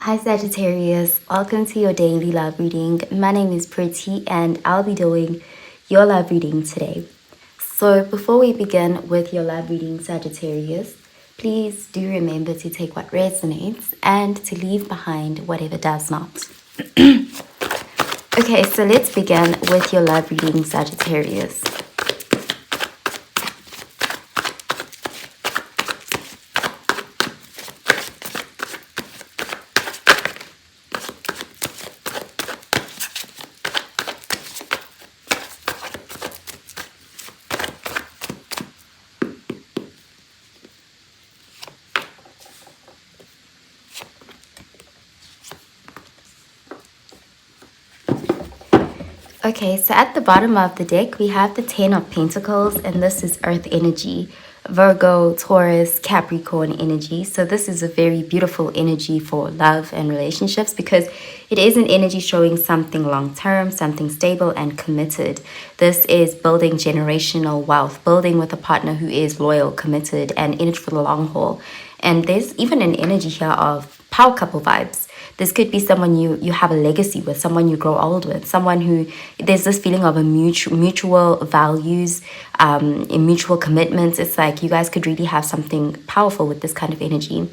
Hi Sagittarius, welcome to your daily love reading. My name is Pretty and I'll be doing your love reading today. So before we begin with your love reading, Sagittarius, please do remember to take what resonates and to leave behind whatever does not. Okay, so let's begin with your love reading, Sagittarius. Okay, so at the bottom of the deck, we have the 10 of Pentacles, and this is Earth energy, Virgo, Taurus, Capricorn energy. So this is a very beautiful energy for love and relationships because it is an energy showing something long-term, something stable and committed. This is building generational wealth, building with a partner who is loyal, committed, and in it for the long haul. And there's even an energy here of power couple vibes. This could be someone you have a legacy with, someone you grow old with, someone who there's this feeling of a mutual values, mutual commitments. It's like you guys could really have something powerful with this kind of energy.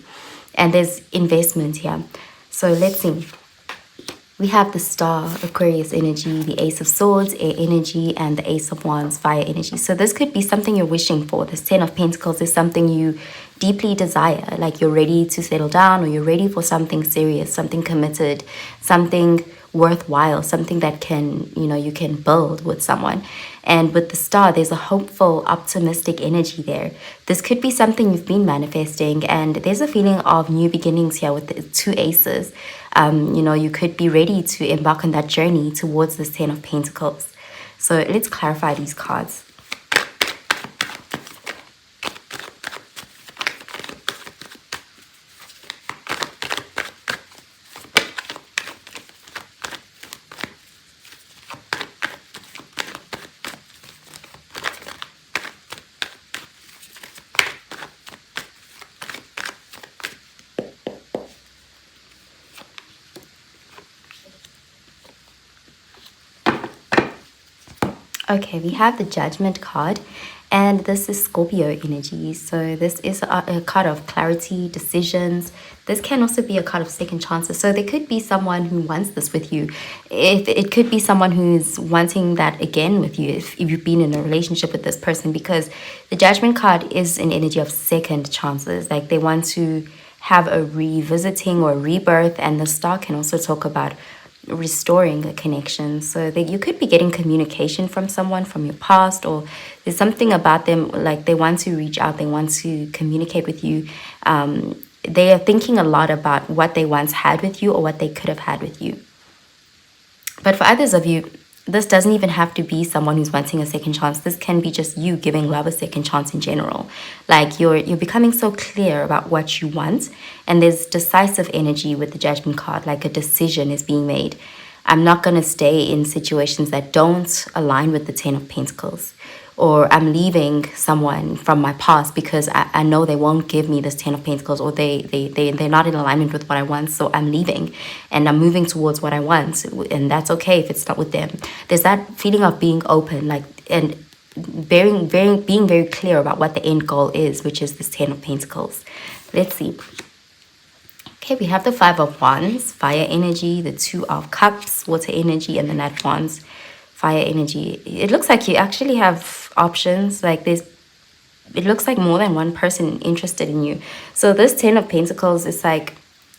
And there's investment here. So let's see. We have the Star, Aquarius energy, the Ace of Swords, air energy, and the Ace of Wands, fire energy. So this could be something you're wishing for. This 10 of Pentacles is something you deeply desire, like you're ready to settle down or you're ready for something serious, something committed, something worthwhile, something that can, you can build with someone. And with the Star, there's a hopeful, optimistic energy there. This could be something you've been manifesting, and there's a feeling of new beginnings here with the 2 aces. You could be ready to embark on that journey towards this 10 of Pentacles. So let's clarify these cards. Okay, we have the Judgment card, and this is Scorpio energy. So this is a card of clarity, decisions. This can also be a card of second chances. So there could be someone who wants this with you. It could be someone who's wanting that again with you if you've been in a relationship with this person, because the Judgment card is an energy of second chances. Like they want to have a revisiting or a rebirth, and the Star can also talk about restoring a connection. So that you could be getting communication from someone from your past, or there's something about them, like they want to reach out, they want to communicate with you. They are thinking a lot about what they once had with you or what they could have had with you. But for others of you, this doesn't even have to be someone who's wanting a second chance. This can be just you giving love a second chance in general. Like you're becoming so clear about what you want, and there's decisive energy with the Judgment card, like a decision is being made. I'm not going to stay in situations that don't align with the 10 of Pentacles. Or I'm leaving someone from my past because I know they won't give me this 10 of Pentacles, or they're not in alignment with what I want, so I'm leaving and I'm moving towards what I want, and that's okay if it's not with them. There's that feeling of being open, like, and being very clear about what the end goal is, which is this 10 of Pentacles. Let's see. Okay, we have the 5 of Wands, fire energy, the 2 of Cups, water energy, and the Knight of Wands, fire energy. It looks like you actually have options. Like it looks like more than one person interested in you. So this 10 of Pentacles is like,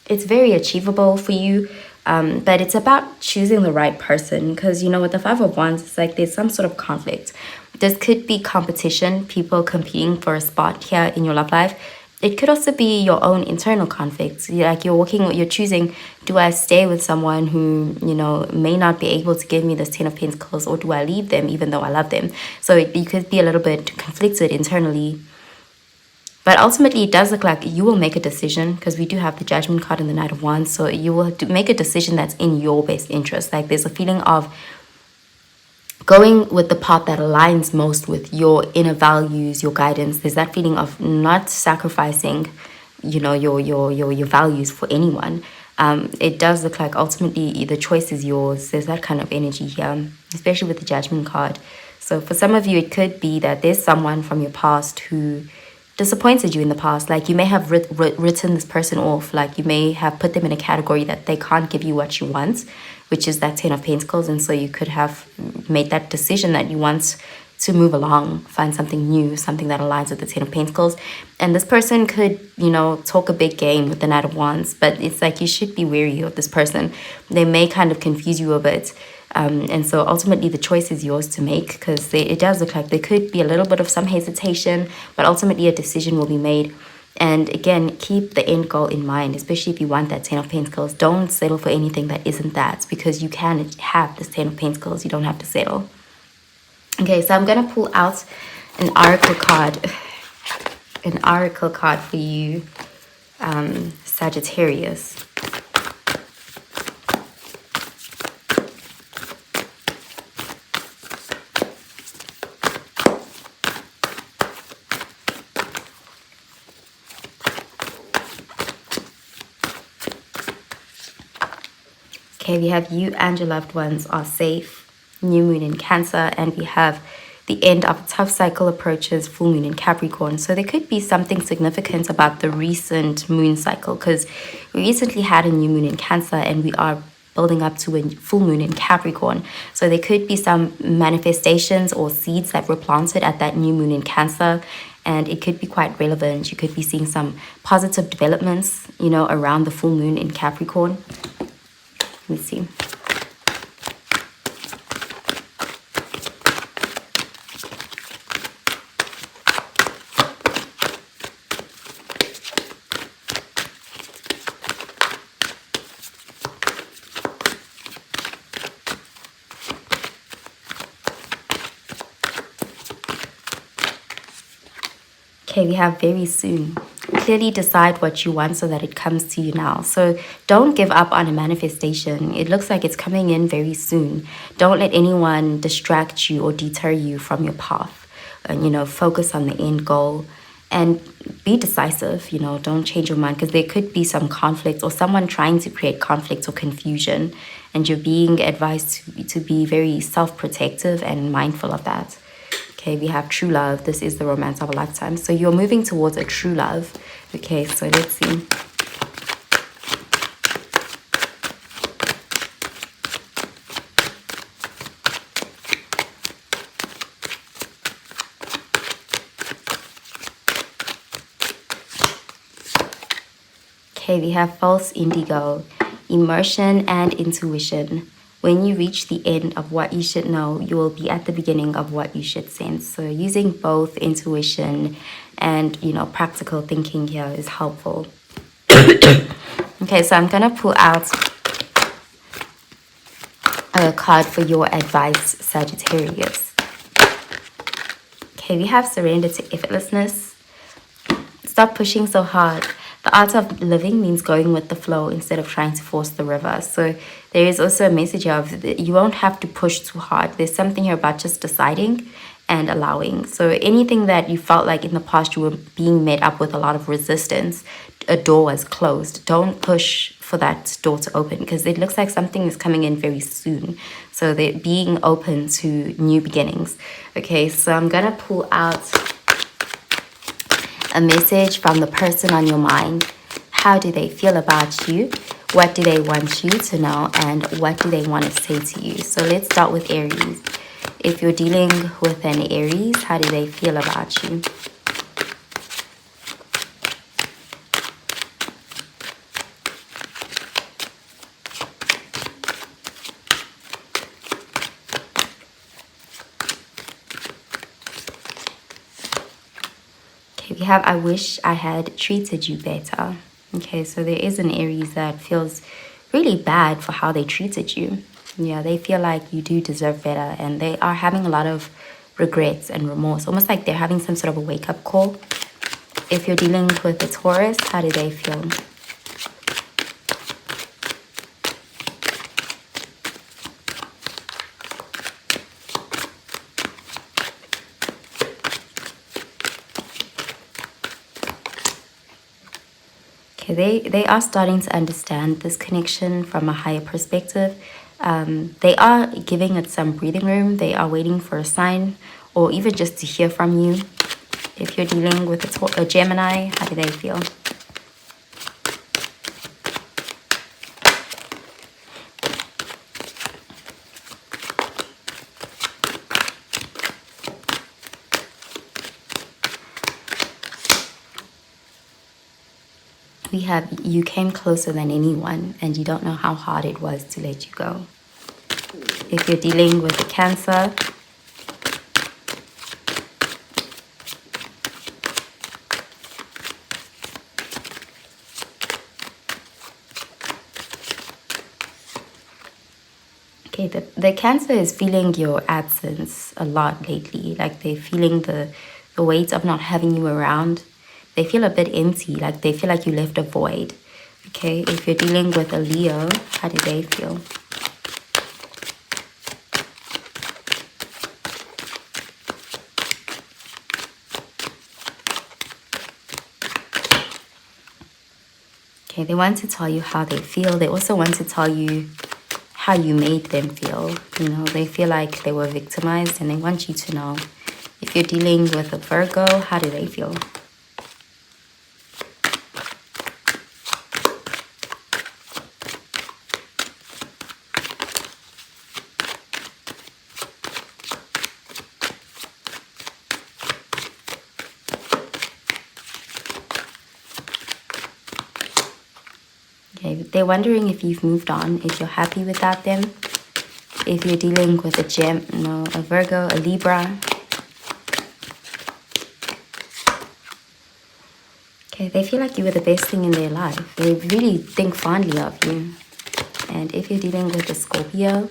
it's very achievable for you. But it's about choosing the right person, because, with the 5 of Wands, it's like there's some sort of conflict. This could be competition, people competing for a spot here in your love life. It could also be your own internal conflicts. Like you're choosing, do I stay with someone who, may not be able to give me this 10 of Pentacles, or do I leave them even though I love them? So you could be a little bit conflicted internally. But ultimately, it does look like you will make a decision, because we do have the Judgment card and the Knight of Wands. So you will make a decision that's in your best interest. Like there's a feeling of going with the path that aligns most with your inner values, your guidance. There's that feeling of not sacrificing, your values for anyone. It does look like ultimately the choice is yours. There's that kind of energy here, especially with the Judgment card. So for some of you, it could be that there's someone from your past who disappointed you in the past. Like you may have written this person off. Like you may have put them in a category that they can't give you what you want, which is that 10 of Pentacles. And so you could have made that decision that you want to move along, find something new, something that aligns with the 10 of Pentacles. And this person could, you know, talk a big game with the Knight of Wands, but it's like you should be wary of this person. They may kind of confuse you a bit. And so ultimately the choice is yours to make, because it does look like there could be a little bit of some hesitation, but ultimately a decision will be made. And again, keep the end goal in mind, especially if you want that 10 of Pentacles. Don't settle for anything that isn't that, because you can have this 10 of Pentacles. You don't have to settle. Okay, so I'm going to pull out an oracle card. An oracle card for you, Sagittarius. Okay, we have you and your loved ones are safe. New moon in Cancer, and we have the end of a tough cycle approaches, full moon in Capricorn. So there could be something significant about the recent moon cycle, because we recently had a new moon in Cancer and we are building up to a full moon in Capricorn. So there could be some manifestations or seeds that were planted at that new moon in Cancer, and it could be quite relevant. You could be seeing some positive developments, you know, around the full moon in Capricorn. Let me see. Okay, we have very soon. Clearly decide what you want so that it comes to you now. So don't give up on a manifestation. It looks like it's coming in very soon. Don't let anyone distract you or deter you from your path. And, you know, focus on the end goal and be decisive. You know, don't change your mind, because there could be some conflict or someone trying to create conflict or confusion. And you're being advised to be very self-protective and mindful of that. Okay, we have true love. This is the romance of a lifetime. So you're moving towards a true love. Okay, so let's see. Okay, we have false indigo, emotion and intuition. When you reach the end of what you should know, you will be at the beginning of what you should sense. So using both intuition and, you know, practical thinking here is helpful. Okay, so I'm going to pull out a card for your advice, Sagittarius. Okay, we have surrender to effortlessness. Stop pushing so hard. The art of living means going with the flow instead of trying to force the river. So there is also a message of you won't have to push too hard. There's something here about just deciding and allowing. So anything that you felt like in the past you were being met up with a lot of resistance, a door was closed. Don't push for that door to open, because it looks like something is coming in very soon. So they're being open to new beginnings. Okay, so I'm going to pull out a message from the person on your mind. How do they feel about you? What do they want you to know? And what do they want to say to you? So let's start with Aries. If you're dealing with an Aries, how do they feel about you? Okay, we have I wish I had treated you better. Okay, so there is an Aries that feels really bad for how they treated you. Yeah, they feel like you do deserve better, and they are having a lot of regrets and remorse, almost like they're having some sort of a wake-up call. If you're dealing with a Taurus, how do they feel? Okay, Okay, they are starting to understand this connection from a higher perspective. They are giving it some breathing room. They are waiting for a sign or even just to hear from you. If you're dealing with a Gemini, how do they feel? We have you came closer than anyone and you don't know how hard it was to let you go. If you're dealing with a Cancer, okay, the Cancer is feeling your absence a lot lately. Like they're feeling the weight of not having you around. They feel a bit empty, like they feel like you left a void. Okay, if you're dealing with a Leo, how do they feel? Okay, they want to tell you how they feel. They also want to tell you how you made them feel. You know, they feel like they were victimized and they want you to know. If you're dealing with a Virgo, how do they feel? Okay, they're wondering if you've moved on, if you're happy without them. If you're dealing with a Virgo, a Libra. Okay, they feel like you were the best thing in their life. They really think fondly of you. And if you're dealing with a Scorpio,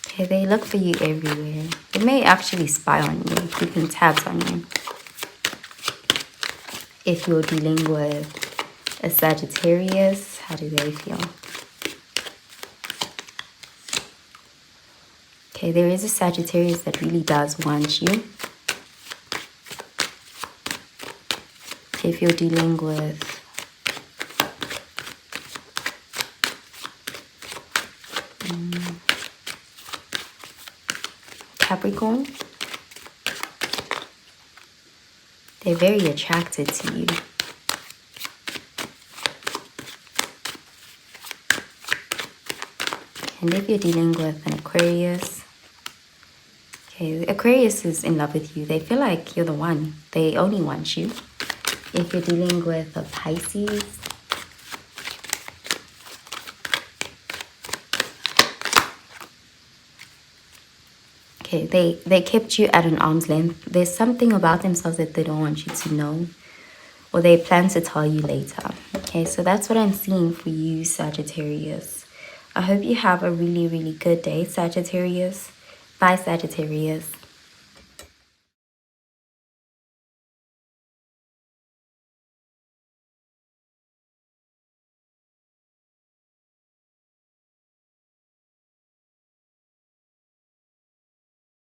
okay, they look for you everywhere. They may actually spy on you, keeping tabs on you. If you're dealing with a Sagittarius, how do they feel? Okay, there is a Sagittarius that really does want you. If you're dealing with Capricorn, they're very attracted to you. And if you're dealing with an Aquarius, okay, Aquarius is in love with you. They feel like you're the one. They only want you. If you're dealing with a Pisces, okay, they kept you at an arm's length. There's something about themselves that they don't want you to know, or they plan to tell you later. Okay, so that's what I'm seeing for you, Sagittarius. I hope you have a really, really good day, Sagittarius. Bye, Sagittarius.